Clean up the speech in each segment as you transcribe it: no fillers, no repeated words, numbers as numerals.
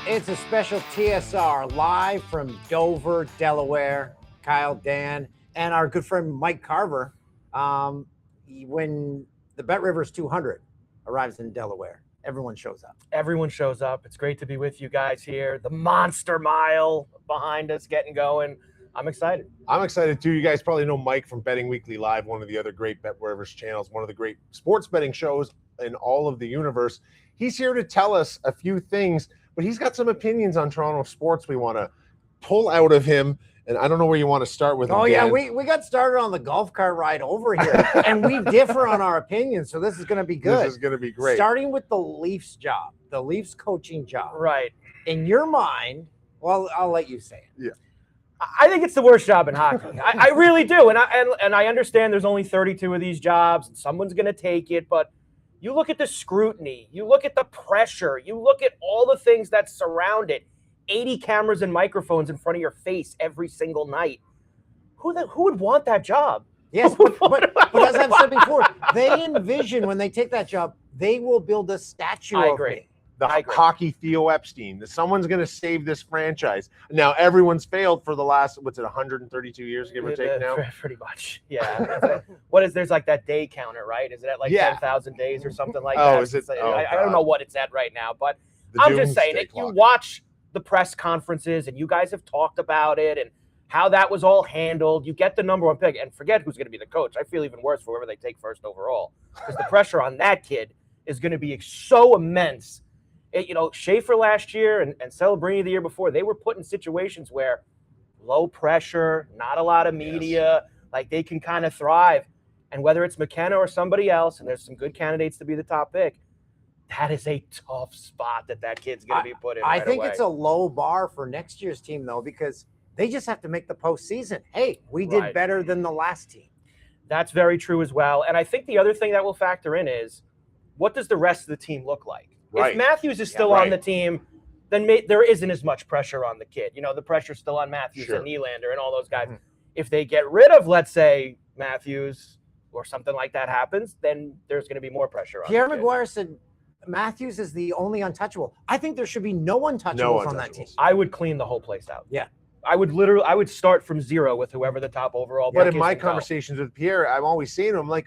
It's a special TSR live from Dover, Delaware. Kyle, Dan, and our good friend Mike Carver. When the BetRivers 200 arrives in Delaware, everyone shows up. Everyone shows up. It's great to be with you guys here. The Monster Mile behind us getting going. I'm excited. I'm excited too. You guys probably know Mike from Betting Weekly Live, one of the other great BetRivers channels, one of the great sports betting shows in all of the universe. He's here to tell us a few things, but he's got some opinions on Toronto sports we want to pull out of him. And I don't know where you want to start with. Oh, yeah, we got started on the golf cart ride over here, and we differ on our opinions, so this is going to be good. This is going to be great. Starting with the Leafs job, the Leafs coaching job. Right. In your mind, well, I'll let you say it. Yeah. I think it's the worst job in hockey. I really do, and I understand there's only 32 of these jobs, and someone's going to take it, but you look at the scrutiny, you look at the pressure, you look at all the things that surround it. 80 cameras and microphones in front of your face every single night. Who would want that job? Yes, but as I've said before, they envision when they take that job, they will build a statue I of agree. me. The hockey Theo Epstein. That someone's going to save this franchise. Now, everyone's failed for the last, 132 years, give or take now? Pretty much, yeah. There's like that day counter, right? Is it at like 10,000 days or something like that? Is it? I don't know what it's at right now, but I'm just saying, if you watch the press conferences and you guys have talked about it and how that was all handled, you get the number one pick and forget who's going to be the coach. I feel even worse for whoever they take first overall because the pressure on that kid is going to be so immense. Schaefer last year and Celebrini the year before, they were put in situations where low pressure, not a lot of media, like they can kind of thrive. And whether it's McKenna or somebody else, and there's some good candidates to be the top pick, that is a tough spot that kid's going to be put in. I think it's a low bar for next year's team, though, because they just have to make the postseason. Hey, we did better than the last team. That's very true as well. And I think the other thing that will factor in is what does the rest of the team look like? Right. If Matthews is still on the team, then there isn't as much pressure on the kid. The pressure's still on Matthews and Nylander and all those guys. Mm-hmm. If they get rid of, let's say, Matthews or something like that happens, then there's going to be more pressure on Pierre McGuire said Matthews is the only untouchable. I think there should be no untouchables on that team. I would clean the whole place out. Yeah. I would start from zero with whoever the top overall pick is. But in my conversations with Pierre, I'm always saying to him, like,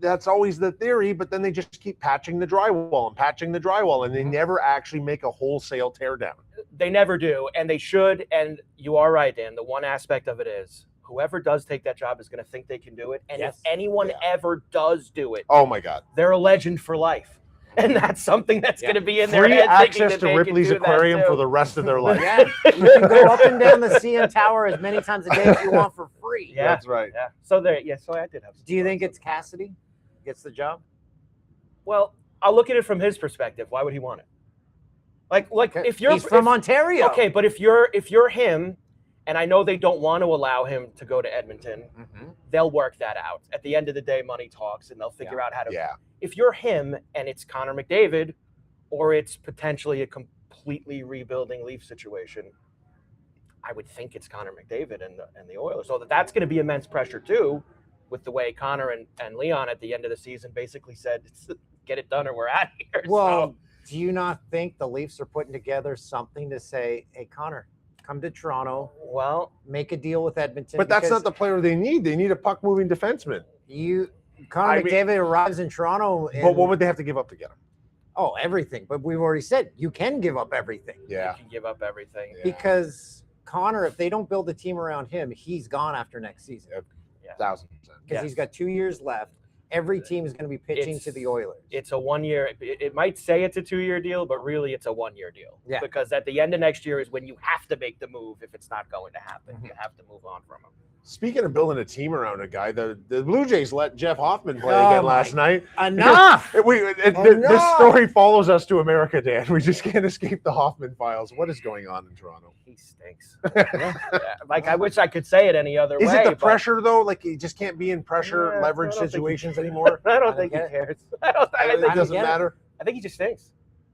that's always the theory, but then they just keep patching the drywall, and they never actually make a wholesale teardown. They never do, and they should, and you are right, Dan. The one aspect of it is whoever does take that job is going to think they can do it, and if anyone ever does do it, oh my God, they're a legend for life. And that's something that's going to be in their free head. Access to Ripley's Aquarium for the rest of their life. Yeah, you can go up and down the CN Tower as many times a day if you want for free. Yeah, that's right. Yeah. So I did have. Do you think it's Cassidy gets the job? Well, I'll look at it from his perspective. Why would he want it? Like if you're he's from Ontario. Okay, but if you're him, and I know they don't want to allow him to go to Edmonton, they'll work that out. At the end of the day, money talks, and they'll figure out how to. Yeah. If you're him and it's Connor McDavid, or it's potentially a completely rebuilding Leaf situation, I would think it's Connor McDavid and the Oilers. So that's going to be immense pressure too, with the way Connor and Leon at the end of the season basically said, "Get it done or we're out of here." Well, do you not think the Leafs are putting together something to say, "Hey, Connor, come to Toronto. Well, make a deal with Edmonton." But that's not the player they need. They need a puck-moving defenseman. Connor McDavid arrives in Toronto. But what would they have to give up to get him? Oh, everything. But we've already said you can give up everything. Yeah. You can give up everything. Yeah. Because Connor, if they don't build a team around him, he's gone after next season. 1,000%. Because he's got 2 years left. Every team is going to be pitching to the Oilers. It's a 1 year. It might say it's a 2-year deal, but really it's a 1 year deal. Yeah. Because at the end of next year is when you have to make the move if it's not going to happen. You have to move on from him. Speaking of building a team around a guy, the Blue Jays let Jeff Hoffman play again last night. Enough! This story follows us to America, Dan. We just can't escape the Hoffman files. What is going on in Toronto? He stinks. Like, I wish I could say it any other way. Is it the pressure, though? Like, you just can't be in pressure leverage situations anymore? I don't think he cares. It doesn't matter? I think he just stinks.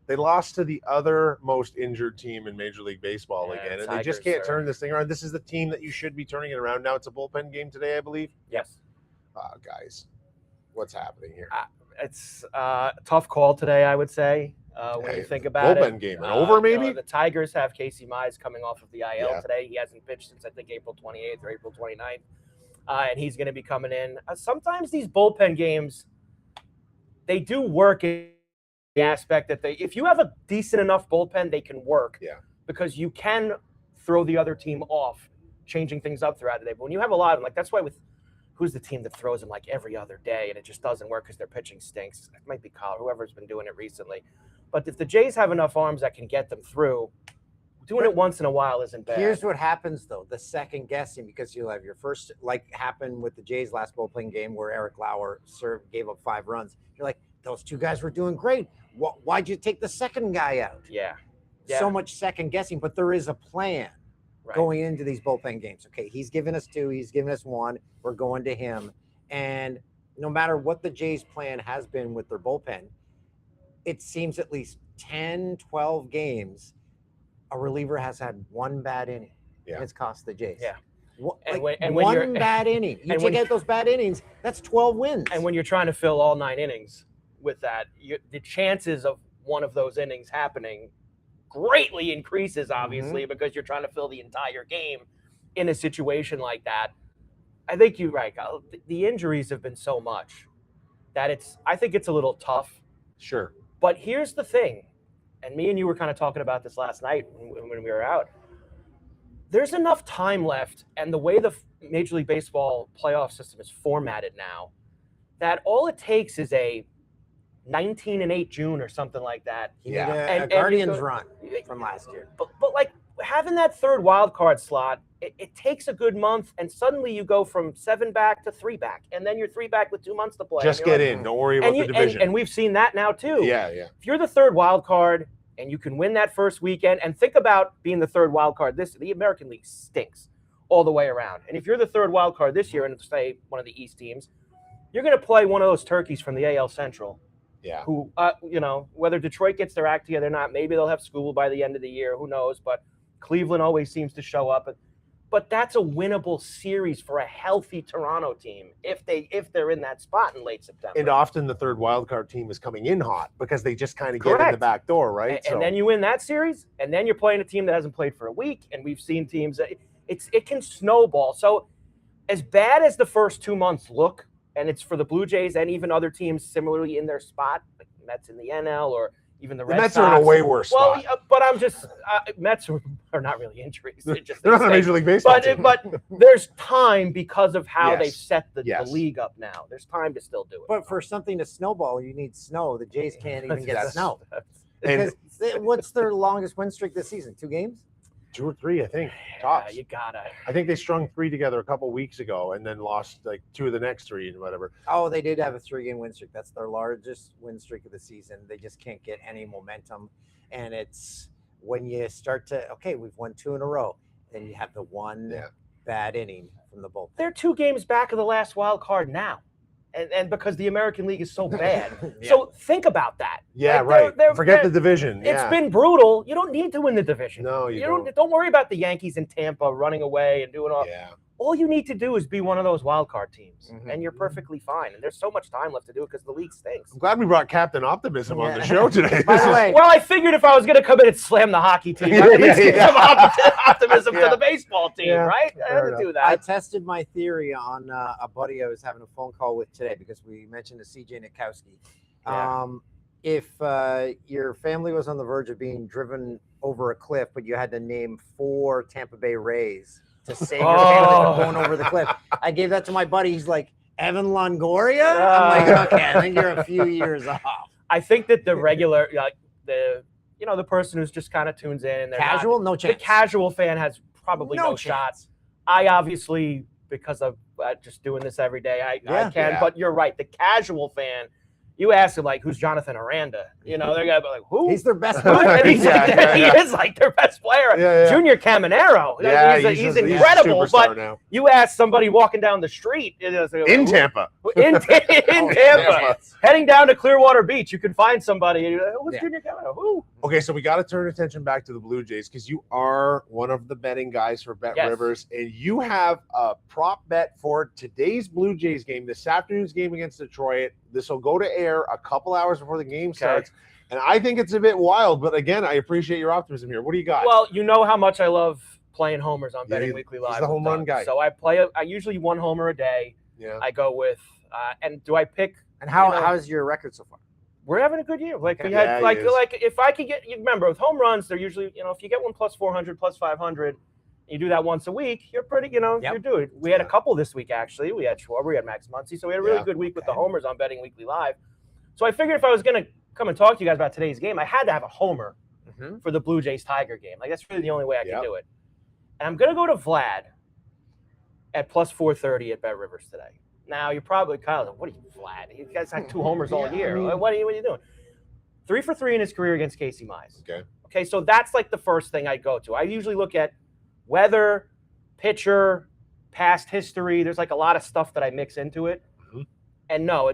They lost to the other most injured team in Major League Baseball again, and they just can't turn this thing around. This is the team that you should be turning it around. Now it's a bullpen game today, I believe. Yes. Guys, what's happening here? It's a tough call today, I would say. When you think about bullpen game, an over maybe? The Tigers have Casey Mize coming off of the IL today. He hasn't pitched since, I think, April 28th or April 29th, and he's going to be coming in. Sometimes these bullpen games, they do work in the aspect that if you have a decent enough bullpen, they can work because you can throw the other team off, changing things up throughout the day. But when you have a lot of them, like that's why with who's the team that throws them like every other day and it just doesn't work because their pitching stinks? It might be Carver, whoever's been doing it recently. But if the Jays have enough arms that can get them through, doing it once in a while isn't bad. Here's what happens, though, the second guessing, because you'll have your first, like happened with the Jays last bullpen game where Eric Lauer gave up 5 runs. You're like, those 2 guys were doing great. Why'd you take the second guy out? Yeah. So much second guessing, but there is a plan going into these bullpen games. Okay, he's given us 2, he's given us 1, we're going to him. And no matter what the Jays' plan has been with their bullpen, it seems at least 10, 12 games, a reliever has had 1 bad inning. And it's cost the Jays. Yeah. And one bad inning. You take out those bad innings, that's 12 wins. And when you're trying to fill all 9 innings with that, the chances of one of those innings happening greatly increases, obviously, because you're trying to fill the entire game in a situation like that. I think you're right, Kyle. The injuries have been so much that I think it's a little tough. Sure. But here's the thing, and me and you were kind of talking about this last night when we were out. There's enough time left, and the way the Major League Baseball playoff system is formatted now, that all it takes is a 19-8 June or something like that. A Guardians run from last year. But like having that third wild card slot, it takes a good month, and suddenly you go from 7 back to 3 back, and then you're 3 back with 2 months to play. Just get in. Don't worry about the division. And we've seen that now too. Yeah. If you're the third wild card and you can win that first weekend, and think about being the third wild card the American League stinks all the way around. And if you're the third wild card this year and say one of the East teams, you're going to play one of those turkeys from the AL Central. Yeah. Who, whether Detroit gets their act together or not, maybe they'll have school by the end of the year. Who knows? But Cleveland always seems to show up. But that's a winnable series for a healthy Toronto team if they're in that spot in late September. And often the third wildcard team is coming in hot because they just kind of get in the back door, right? And then you win that series, and then you're playing a team that hasn't played for a week, and we've seen teams it can snowball. So as bad as the first 2 months look, and it's for the Blue Jays and even other teams similarly in their spot, like the Mets in the NL or even the Red Sox. Mets are in a way worse spot. But I'm just Mets are not really injuries. They're not a Major League Baseball team. But there's time because of how they've set the league up now. There's time to still do it. But for something to snowball, you need snow. The Jays can't even get snow. What's their longest win streak this season? 2 games? 2 or 3, I think. Tops. You gotta. I think they strung 3 together a couple weeks ago and then lost like 2 of the next 3 and whatever. Oh, they did have a 3-game win streak. That's their largest win streak of the season. They just can't get any momentum. And it's when you start to, we've won 2 in a row. Then you have the one bad inning from the bullpen. They're 2 games back of the last wild card now. And because the American League is so bad. So think about that. Yeah, right. Forget the division. It's been brutal. You don't need to win the division. No, you don't worry about the Yankees in Tampa running away and doing all. Yeah. All you need to do is be one of those wild card teams, and you're perfectly fine. And there's so much time left to do it because the league stinks. I'm glad we brought Captain Optimism on the show today. By the way, well, I figured if I was going to come in and slam the hockey team, I'd at least give some optimism to the baseball team, right? I had to do that. I tested my theory on a buddy I was having a phone call with today because we mentioned the CJ Nitkowski. Yeah. If your family was on the verge of being driven over a cliff, but you had to name 4 Tampa Bay Rays to save your family from going over the cliff. I gave that to my buddy. He's like, Evan Longoria? I'm like, okay, I think you're a few years off. I think that the regular, the person who's just kind of tunes in. Casual? No chance. The casual fan has probably no shots. I obviously, because of just doing this every day, I can. Yeah. But you're right. The casual fan, you ask him, like, who's Jonathan Aranda? They're going to be like, who? He's their best player. And he is like their best player. Yeah. Junior Caminero. Yeah, he's incredible. But now. You ask somebody walking down the street. In Tampa. In Tampa. Heading down to Clearwater Beach, you can find somebody. And who's Junior Caminero? Who? Okay, so we got to turn attention back to the Blue Jays because you are one of the betting guys for BetRivers, and you have a prop bet for today's Blue Jays game, this afternoon's game against Detroit. This will go to air a couple hours before the game starts. And I think it's a bit wild, but again, I appreciate your optimism here. What do you got? Well, you know how much I love playing homers on Betting Weekly Live. He's the home run guy. So I usually one homer a day. Yeah. I go with, and do I pick? And how's your record so far? We're having a good year. Like we had, like if I could get, you remember with home runs, they're usually, if you get one plus 400, plus 500, you do that once a week, you're pretty, you're doing. We had a couple this week actually. We had Schwarber, we had Max Muncy, so we had a really good week with the homers on Betting Weekly Live. So I figured if I was gonna come and talk to you guys about today's game, I had to have a homer for the Blue Jays Tiger game. Like that's really the only way I can do it. And I'm gonna go to Vlad at plus 430 at BetRivers today. Now you're probably Kyle. What are you, Vlad? You guys had 2 homers all year. What are you doing? 3 for 3 in his career against Casey Mize. Okay, so that's like the first thing I go to. I usually look at weather, pitcher, past history. There's like a lot of stuff that I mix into it. And no,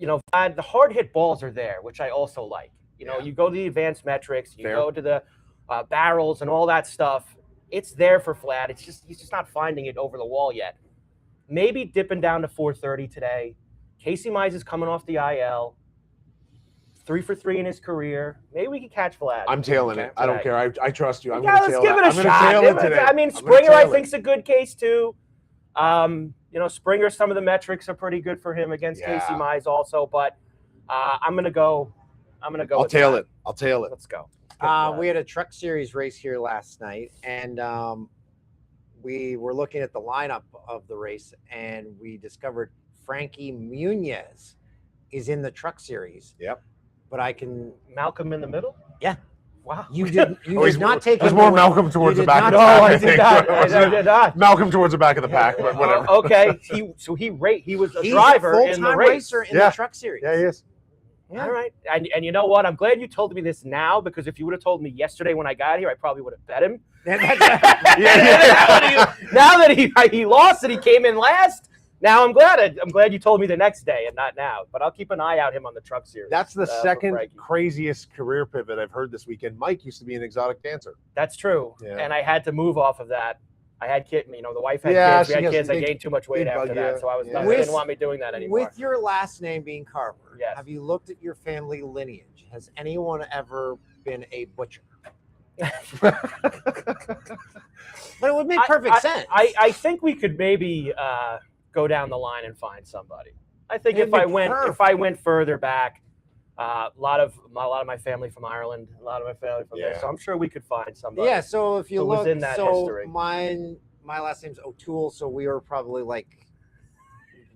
Vlad, the hard hit balls are there, which I also like. You go to the advanced metrics, you go to the barrels and all that stuff. It's there for Vlad. It's just he's just not finding it over the wall yet. Maybe dipping down to 430 today. Casey Mize is coming off the IL. 3 for 3 in his career. Maybe we can catch Vlad. I'm tailing it. I don't care. I trust you. I'm going to give it a shot. I mean, Springer, I think, is a good case too. Springer, some of the metrics are pretty good for him against Casey Mize also. But I'm going to go. I'll tail it. Let's go. We had a Truck Series race here last night, and we were looking at the lineup of the race, and we discovered Frankie Muniz is in the Truck Series. Yep. But I can Malcolm in the middle. Yeah. Wow. You did not take. There's more Malcolm towards the back. No, I did not. I did not. Malcolm towards the back of the pack, but whatever. Okay. He was a driver in the race. Racer in the Truck Series. Yeah, he is. Yeah. All right. And you know what? I'm glad you told me this now, because if you would have told me yesterday when I got here, I probably would have bet him. Now that he lost and he came in last, now I'm glad you told me the next day and not now. But I'll keep an eye out him on the Truck Series. That's the second craziest career pivot I've heard this weekend. Mike used to be an exotic dancer. That's true. Yeah. And I had to move off of that. I had kids, the wife had kids, we had kids. I gained too much weight after that, so I didn't want me doing that anymore. With your last name being Carver, yes. Have you looked at your family lineage? Has anyone ever been a butcher? But it would make perfect sense. I think we could maybe go down the line and find somebody. I think if I went further back, a lot of my family from Ireland, a lot of my family from there. So I'm sure we could find somebody. Yeah. So if you look, in that history. my last name's O'Toole, so we were probably like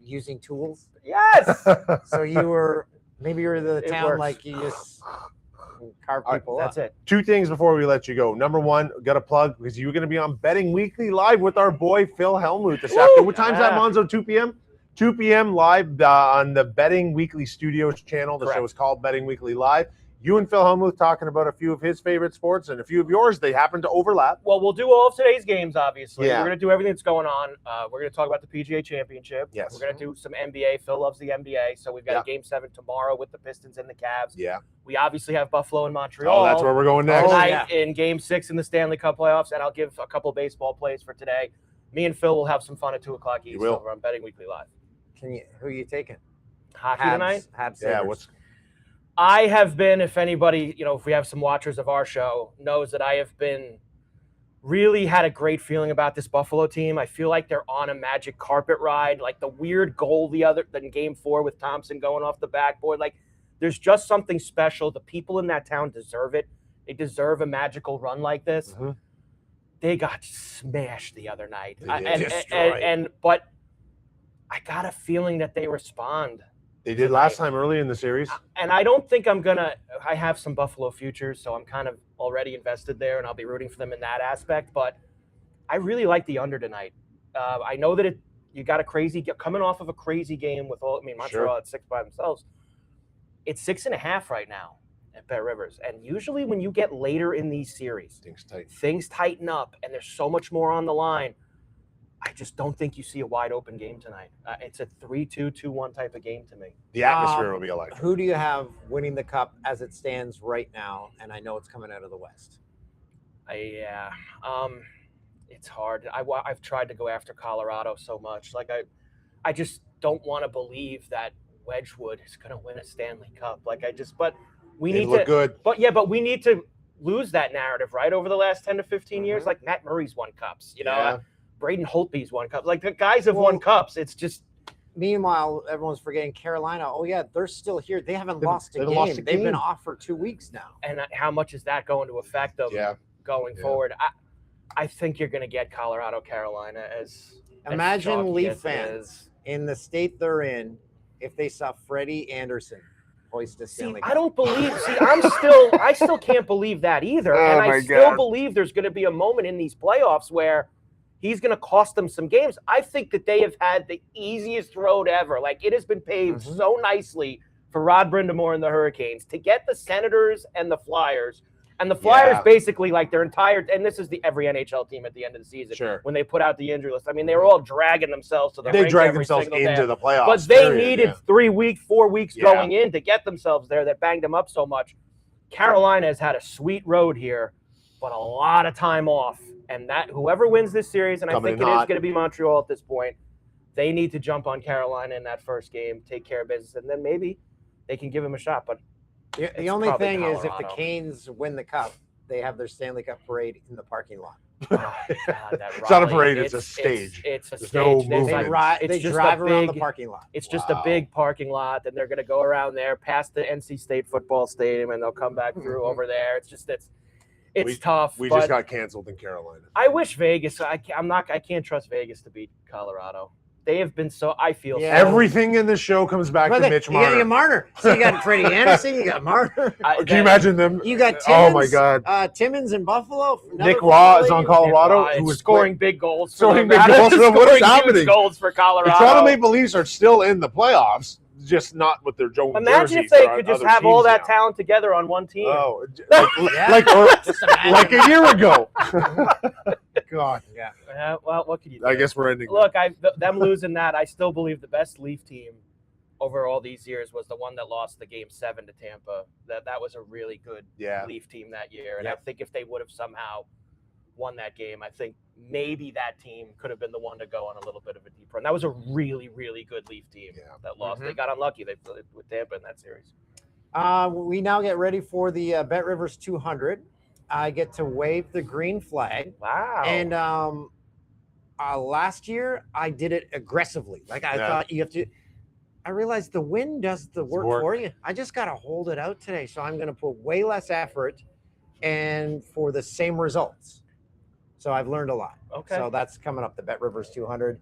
using tools. Yes. So you were the town like you just carve people up. That's it. 2 things before we let you go. Number 1, got a plug because you're going to be on Betting Weekly Live with our boy Phil Hellmuth this afternoon. What time's that, Monzo? 2 p.m. 2 p.m. live on the Betting Weekly Studios channel. The show is called Betting Weekly Live. You and Phil Hellmuth talking about a few of his favorite sports and a few of yours. They happen to overlap. Well, we'll do all of today's games, obviously. Yeah. We're going to do everything that's going on. We're going to talk about the PGA Championship. Yes. We're going to do some NBA. Phil loves the NBA. So we've got a Game 7 tomorrow with the Pistons and the Cavs. Yeah. We obviously have Buffalo and Montreal. Oh, that's where we're going next. Tonight in Game 6 in the Stanley Cup playoffs. And I'll give a couple of baseball plays for today. Me and Phil will have some fun at 2 o'clock East over on Betting Weekly Live. Who are you taking? Hockey tonight? Sabres. I have been, if anybody, if we have some watchers of our show, knows that I have been really had a great feeling about this Buffalo team. I feel like they're on a magic carpet ride, like the weird goal than Game 4 with Thompson going off the backboard. Like there's just something special. The people in that town deserve it. They deserve a magical run like this. Mm-hmm. They got smashed the other night. But I got a feeling that they respond. They did last time early in the series. And I don't think I have some Buffalo futures, so I'm kind of already invested there, and I'll be rooting for them in that aspect. But I really like the under tonight. I know that you got coming off of a crazy game with Montreal at 6 by themselves. It's 6.5 right now at BetRivers. And usually when you get later in these series, things tighten up, and there's so much more on the line. I just don't think you see a wide open game tonight. It's a 3-2, 2-1 type of game to me. The atmosphere will be electric. Who do you have winning the Cup as it stands right now? And I know it's coming out of the West. It's hard. I've tried to go after Colorado so much. Like I just don't want to believe that Wedgwood is going to win a Stanley Cup. But We need look good. But we need to lose that narrative, right? Over the last 10 to 15 years, like Matt Murray's won cups, Braden Holtby's won cups. Like the guys have won cups. It's just. Meanwhile, everyone's forgetting Carolina. Oh yeah, they're still here. They haven't lost a game. They've been off for 2 weeks now. And how much is that going to affect them going forward? I think you're going to get Colorado, Carolina as. Imagine Leaf fans in the state they're in if they saw Freddie Anderson hoist a Stanley Cup. I don't believe. I still can't believe that either. And I still believe there's going to be a moment in these playoffs where he's going to cost them some games. I think that they have had the easiest road ever. Like, it has been paved so nicely for Rod Brindamore and the Hurricanes to get the Senators and the Flyers. And the Flyers basically, like, their entire – and this is every NHL team at the end of the season when they put out the injury list. I mean, they were all dragging themselves to the rink. They dragged themselves into the playoffs. But they needed 3 weeks, 4 weeks going in to get themselves there. That banged them up so much. Carolina has had a sweet road here, but a lot of time off. And that whoever wins this series, and I think it is going to be Montreal at this point, they need to jump on Carolina in that first game, take care of business, and then maybe they can give them a shot. But the only thing is, if the Canes win the cup, they have their Stanley Cup parade in the parking lot. Oh, God, it's not a parade; it's a stage. It's a There's stage. no movement. They drive around the parking lot. It's just a big parking lot, and they're going to go around there past the NC State football stadium, and they'll come back through over there. It's tough. We just got canceled in Carolina. I wish Vegas. I can't trust Vegas to beat Colorado. They have been so. I feel so. Everything in this show comes back to Mitch Marner. You got Marner. So you got Freddie Anderson. You got Marner. Can you imagine them? You got Timmins. Oh my God. Timmins in Buffalo. Nick Waugh is on Colorado. Who was scoring big goals. Scoring big goals. What is happening? Goals for Colorado. The Toronto Maple Leafs are still in the playoffs. Just not with their Joe. Imagine if they could just have all that talent together on one team. Oh, like a year ago. God. Yeah. Well, what can you do? I guess we're ending. Look, them losing that, I still believe the best Leaf team over all these years was the one that lost the Game 7 to Tampa. That was a really good Leaf team that year. And I think if they would have somehow won that game, I think maybe that team could have been the one to go on a little bit of a deep run. That was a really, really good Leaf team that lost. They got unlucky with Tampa in that series. We now get ready for the BetRivers 200. I get to wave the green flag. Wow. And last year, I did it aggressively. Like, I thought you have to – I realized the wind does the work for you. I just got to hold it out today. So I'm going to put way less effort and for the same results. So I've learned a lot. Okay. So that's coming up, the BetRivers 200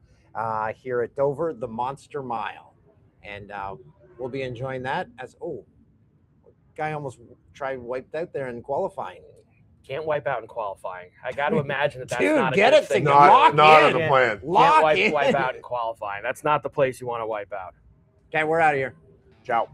here at Dover, the Monster Mile. And we'll be enjoying that as, guy almost wiped out there in qualifying. Can't wipe out in qualifying. I got to imagine that's Dude, not a get good it thing. Not on the plan. Can't wipe out in qualifying. That's not the place you want to wipe out. Okay, we're out of here. Ciao.